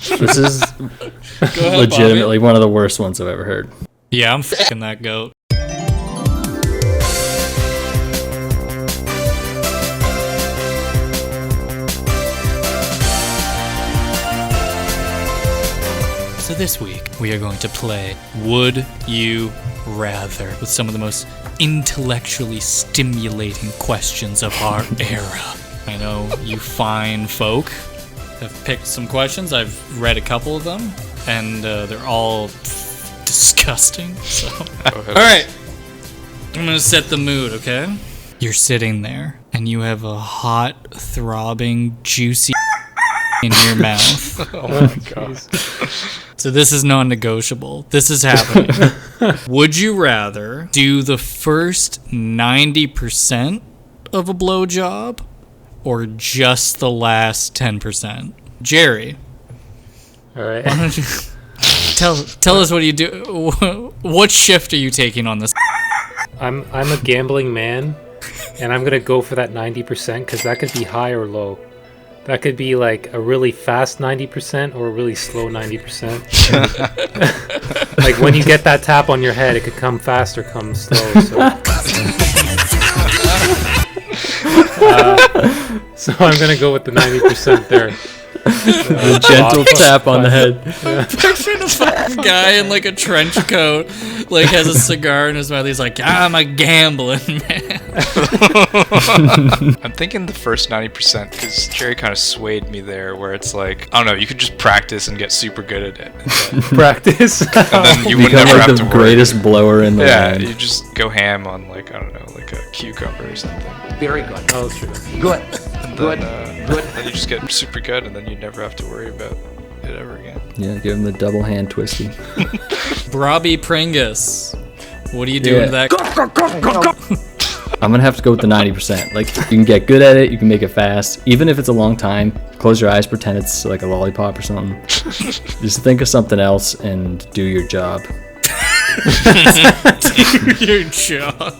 This is ahead, legitimately one of the worst ones I've ever heard. Yeah, I'm fucking that goat. So this week, we are going to play Would You Rather with some of the most intellectually stimulating questions of our era. I know you fine folk have picked some questions. I've read a couple of them, and they're all disgusting. So. All right, I'm going to set the mood, okay? You're sitting there, and you have a hot, throbbing, juicy in your mouth. Oh my god. So this is non-negotiable. This is happening. Would you rather do the first 90% of a blowjob or just the last 10%? Jerry. All right. Why don't you tell us what you do. What shift are you taking on this? I'm a gambling man, and I'm gonna go for that 90% because that could be high or low. That could be like a really fast 90% or a really slow 90%. Like when you get that tap on your head, it could come fast or come slow. So I'm gonna go with the 90% there. A gentle tap on the head. Picture the fucking guy in like a trench coat, like has a cigar in his mouth. He's like, I'm a gambling man. I'm thinking the first 90% because Jerry kind of swayed me there, where it's like, I don't know, you could just practice and get super good at it. Practice. And then you would Become never like have the to worry. greatest blower in the land. You just go ham on like, I don't know, like a cucumber or something. Very good. Oh, true. Good. And Good. then you just get super good, and then you never have to worry about it ever again. Yeah, give him the double hand twisty. Robbie Pringus. What are you doing to that? I'm gonna have to go with the 90%. Like, you can get good at it, you can make it fast. Even if it's a long time, close your eyes, pretend it's like a lollipop or something. Just think of something else and do your job. Do your job.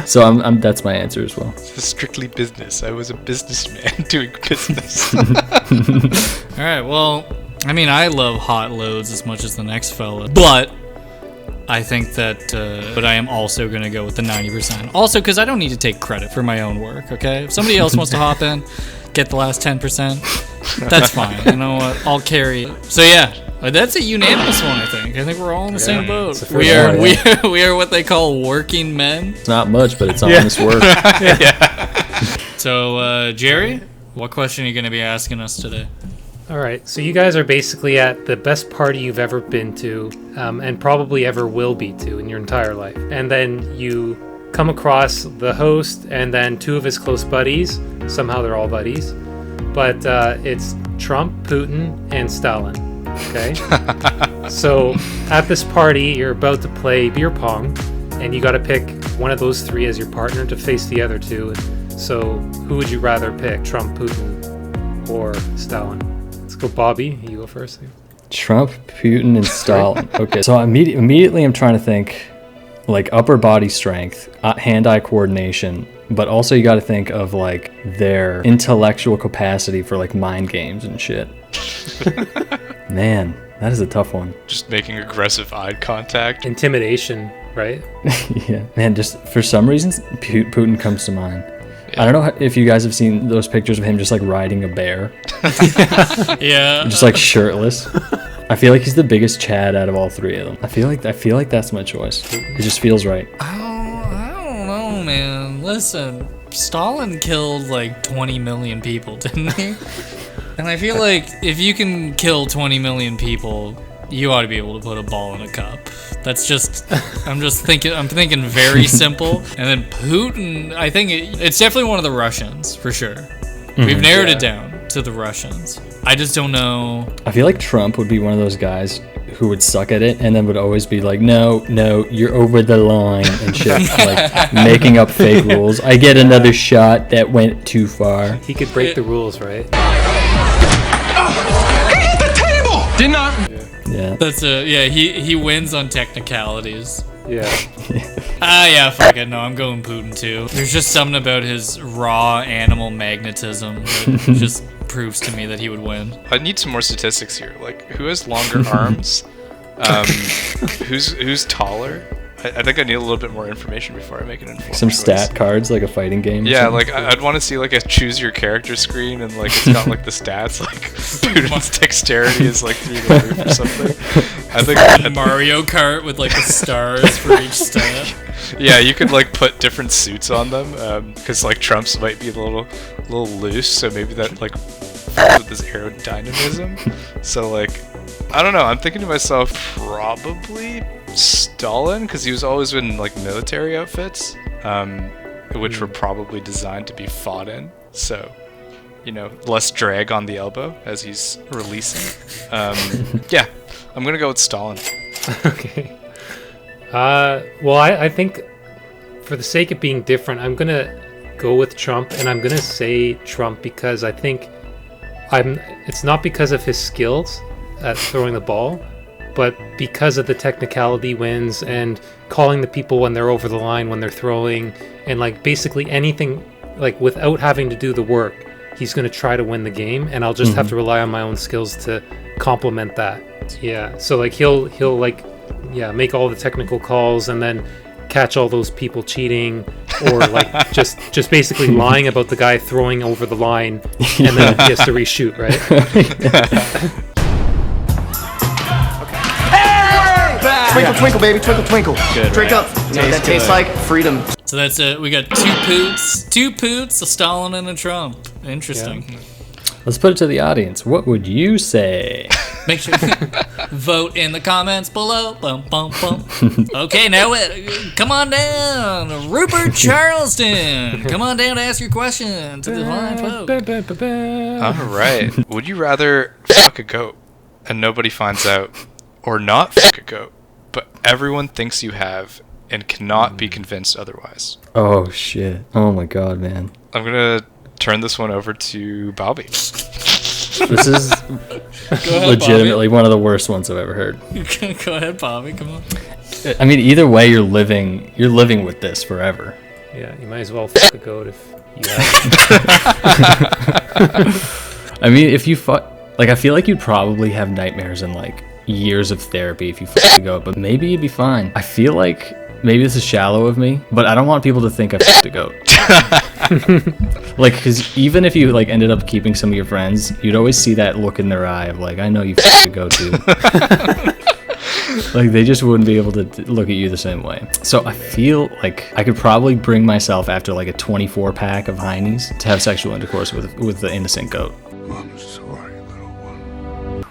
So I'm that's my answer as well. This is strictly business. I was a businessman doing business. All right, well, I mean, I love hot loads as much as the next fella, but I think that, but I am also going to go with the 90%. Also, because I don't need to take credit for my own work, okay? If somebody else wants to hop in, get the last 10%, that's fine. You know what? I'll carry it. So, yeah, that's a unanimous one, I think. I think we're all in the same boat. We are what they call working men. It's not much, but it's honest work. So, Jerry, what question are you going to be asking us today? All right, so you guys are basically at the best party you've ever been to, and probably ever will be to in your entire life. And then you come across the host and then two of his close buddies. Somehow they're all buddies. But it's Trump, Putin, and Stalin. Okay? So at this party, you're about to play beer pong, and you got to pick one of those three as your partner to face the other two. So who would you rather pick, Trump, Putin, or Stalin? Go, Bobby. You go first. Trump, Putin, and Stalin. Okay, so immediately I'm trying to think like upper body strength, hand-eye coordination, but also you got to think of like their intellectual capacity for like mind games and shit. Man, that is a tough one. Just making aggressive eye contact. Intimidation, right? Yeah, man, just for some reason, Putin comes to mind. I don't know if you guys have seen those pictures of him just like riding a bear. Yeah. Just like shirtless. I feel like he's the biggest Chad out of all three of them. I feel like that's my choice. It just feels right. I don't know, man. Listen, Stalin killed like 20 million people, didn't he? And I feel like if you can kill 20 million people, you ought to be able to put a ball in a cup. That's just, I'm thinking very simple. And then Putin, I think it's definitely one of the Russians, for sure. Mm-hmm. We've narrowed it down to the Russians. I just don't know. I feel like Trump would be one of those guys who would suck at it and then would always be like, no, you're over the line and shit. Like making up fake rules. I get another shot that went too far. He could break the rules, right? He hit the table! Did not. Yeah. That's he wins on technicalities. Yeah. Yeah, fuck it. No, I'm going Putin too. There's just something about his raw animal magnetism that just proves to me that he would win. I need some more statistics here. Like, who has longer arms? Who's taller? I think I need a little bit more information before I make an informed Some choice. stat cards, like a fighting game. or Yeah, something? like I'd want to see like a choose your character screen, and like it's got like the stats, like Putin's dexterity is like through the roof or something. I think Mario Kart with like the stars for each stat. yeah, you could like put different suits on them, because like Trump's might be a little loose, so maybe that like fits with his aerodynamism. So like, I don't know. I'm thinking to myself, probably Stalin, because he was always in like military outfits, which were probably designed to be fought in. So, you know, less drag on the elbow as he's releasing. Yeah, I'm gonna go with Stalin. Okay. Well, I think for the sake of being different, I'm gonna go with Trump, and I'm gonna say Trump because I think it's not because of his skills at throwing the ball, but because of the technicality wins and calling the people when they're over the line when they're throwing, and like basically anything, like without having to do the work, he's going to try to win the game, and I'll just have to rely on my own skills to complement that. Yeah, so like he'll like make all the technical calls and then catch all those people cheating, or like just basically lying about the guy throwing over the line, and then he has to reshoot, right? Twinkle, twinkle, baby, twinkle, twinkle. Good, Drink up. You know what that tastes like? Freedom. So that's it. We got two Poots, a Stalin, and a Trump. Interesting. Yeah. Let's put it to the audience. What would you say? Make sure vote in the comments below. Bum, bum, bum. Okay, now come on down, Rupert Charleston. Come on down to ask your question to the fine folk. All right. Would you rather fuck a goat and nobody finds out, or not fuck a goat, but everyone thinks you have and cannot be convinced otherwise? Oh shit! Oh my god, man! I'm gonna turn this one over to Bobby. This is legitimately one of the worst ones I've ever heard. Go ahead, Bobby. Come on. I mean, either way, you're living with this forever. Yeah, you might as well fuck a goat if you have. I mean, if you fuck, like, I feel like you'd probably have nightmares and like years of therapy if you fucked a goat, but maybe you'd be fine. I feel like maybe this is shallow of me, but I don't want people to think I fucked a goat. Like, because even if you like ended up keeping some of your friends, you'd always see that look in their eye of like, I know you fucked a goat too. Like, they just wouldn't be able to look at you the same way. So I feel like I could probably bring myself after like a 24 pack of heinies to have sexual intercourse with the innocent goat. I'm sorry, little one.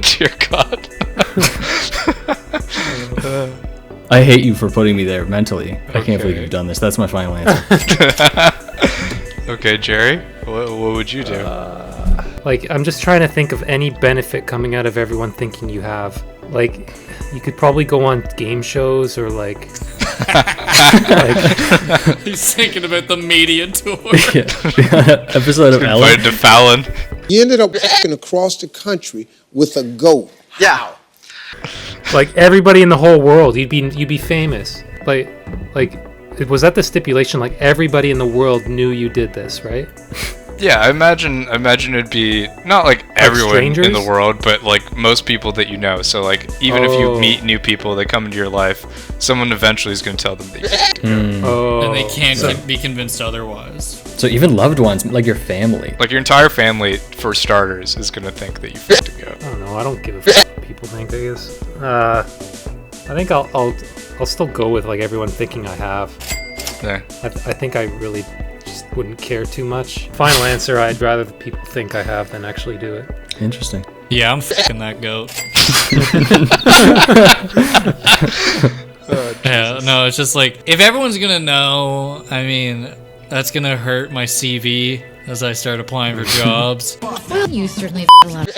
Dear God. I hate you for putting me there mentally. I can't believe you've done this. That's my final answer. Okay, Jerry, what would you do? Like, I'm just trying to think of any benefit coming out of everyone thinking you have. Like, you could probably go on game shows or like. He's thinking about the media tour. Episode of Ellen. Invited to Fallon. You ended up walking across the country with a goat. Yeah. Like everybody in the whole world, you'd be famous. Like, was that the stipulation? Like everybody in the world knew you did this, right? Yeah, I imagine it'd be not like everyone strangers? in the world, but like most people that you know. So like even if you meet new people, they come into your life, someone eventually is going to tell them that you have to go. Oh, And they can't be convinced otherwise. So even loved ones, like your family. Like your entire family, for starters, is going to think that you have to go. I don't know. I don't give a fuck what people think. I guess. I think I'll still go with like everyone thinking I have. Yeah. I think I really just wouldn't care too much. Final answer: I'd rather the people think I have than actually do it. Interesting. Yeah, I'm fucking that goat. Yeah, no, it's just like, if everyone's gonna know, I mean, that's gonna hurt my CV as I start applying for jobs. You certainly a lot.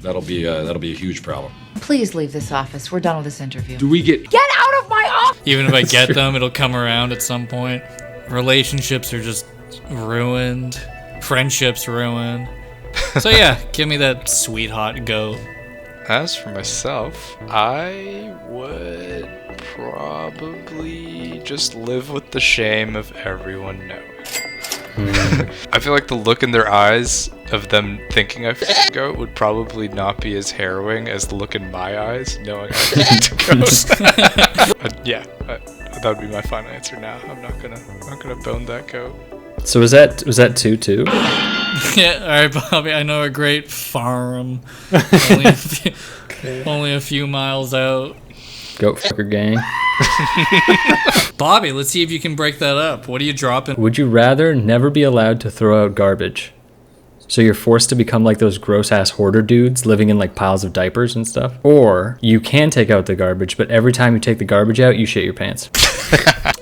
That'll be a huge problem. Please leave this office. We're done with this interview. Do we get Get out of my office! Even if I get them, it'll come around at some point. Relationships are just ruined. Friendships ruined. So yeah, give me that sweet hot goat. As for myself, I would probably just live with the shame of everyone knowing. I feel like the look in their eyes of them thinking I f***ed a goat would probably not be as harrowing as the look in my eyes knowing I f***ed a goat. Yeah, that would be my final answer now. I'm not gonna bone that goat. So was that 2-2? Yeah, alright, Bobby, I know a great farm. Only a few miles out. Goat fucker gang. Bobby, let's see if you can break that up. What are you dropping? Would you rather never be allowed to throw out garbage? So you're forced to become like those gross ass hoarder dudes living in like piles of diapers and stuff? Or you can take out the garbage, but every time you take the garbage out, you shit your pants.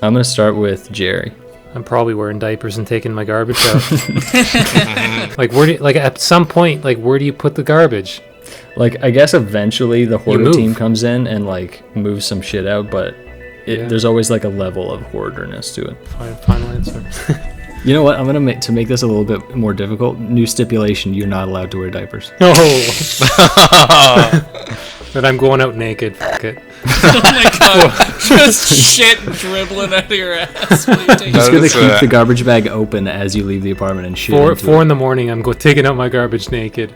I'm gonna start with Jerry. I'm probably wearing diapers and taking my garbage out. Like at some point, like where do you put the garbage? Like, I guess eventually the hoarder team comes in and like moves some shit out, but there's always like a level of hoarderness to it. Final answer. You know what? I'm gonna to make this a little bit more difficult. New stipulation: you're not allowed to wear diapers. Oh. But I'm going out naked. Fuck it. Oh my god! Just shit dribbling out of your ass. Just gonna keep the garbage bag open as you leave the apartment and shit. 4 in the morning. I'm taking out my garbage naked.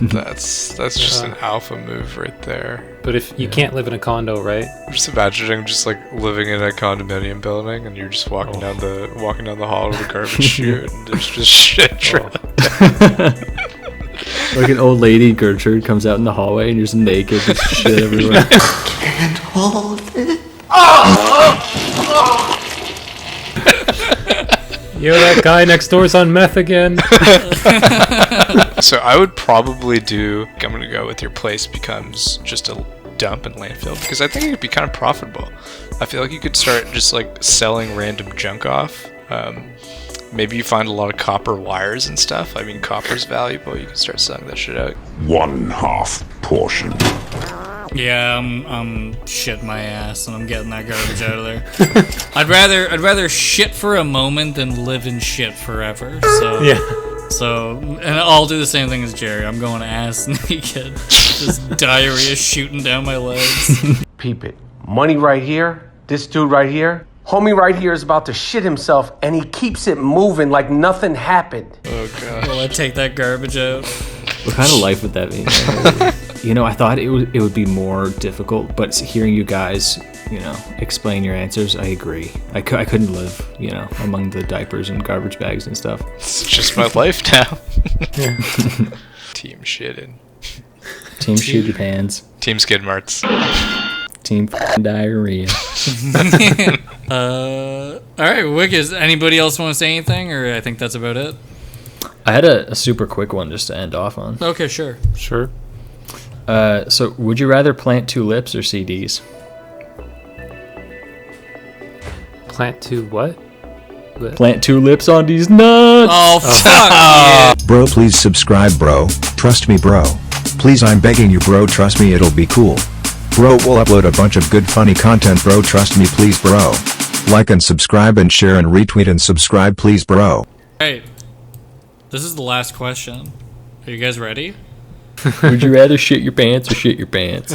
That's just an alpha move right there. But if you can't live in a condo, right? I'm just imagining just like living in a condominium building and you're just walking down the hall with a garbage chute and there's just shit trailing down. Like an old lady, Gertrude, comes out in the hallway and you're just naked, just shit everywhere. Can't hold it. Yo, that guy next door's on meth again. So I would probably I'm gonna go with your place becomes just a dump and landfill because I think it could be kind of profitable. I feel like you could start just like selling random junk off. Maybe you find a lot of copper wires and stuff. I mean, copper's valuable. You can start selling that shit out. 1/2 portion. Yeah, I'm shitting my ass and I'm getting that garbage out of there. I'd rather shit for a moment than live in shit forever. So yeah. So, and I'll do the same thing as Jerry. I'm going ass naked. Just diarrhea shooting down my legs. Peep it. Money right here. This dude right here. Homie right here is about to shit himself, and he keeps it moving like nothing happened. Oh, God. Will I take that garbage out? What kind of life would that be? You know, I thought it would be more difficult, but hearing you guys, you know, explain your answers, I agree. I couldn't live, you know, among the diapers and garbage bags and stuff. It's just my life now. Team shitting. Team shoot your pants. Team skid marks. Team diarrhea. Alright, Wicked. Anybody else want to say anything, or I think that's about it? I had a super quick one just to end off on. Okay, sure. Sure. So, would you rather plant tulips or CDs? Plant to what? Plant tulips on these nuts! Oh, fuck yeah. Bro, please subscribe, bro. Trust me, bro. Please, I'm begging you, bro. Trust me, it'll be cool. Bro, we'll upload a bunch of good funny content, bro. Trust me, please, bro. Like and subscribe and share and retweet and subscribe, please, bro. Alright. This is the last question. Are you guys ready? Would you rather shit your pants or shit your pants?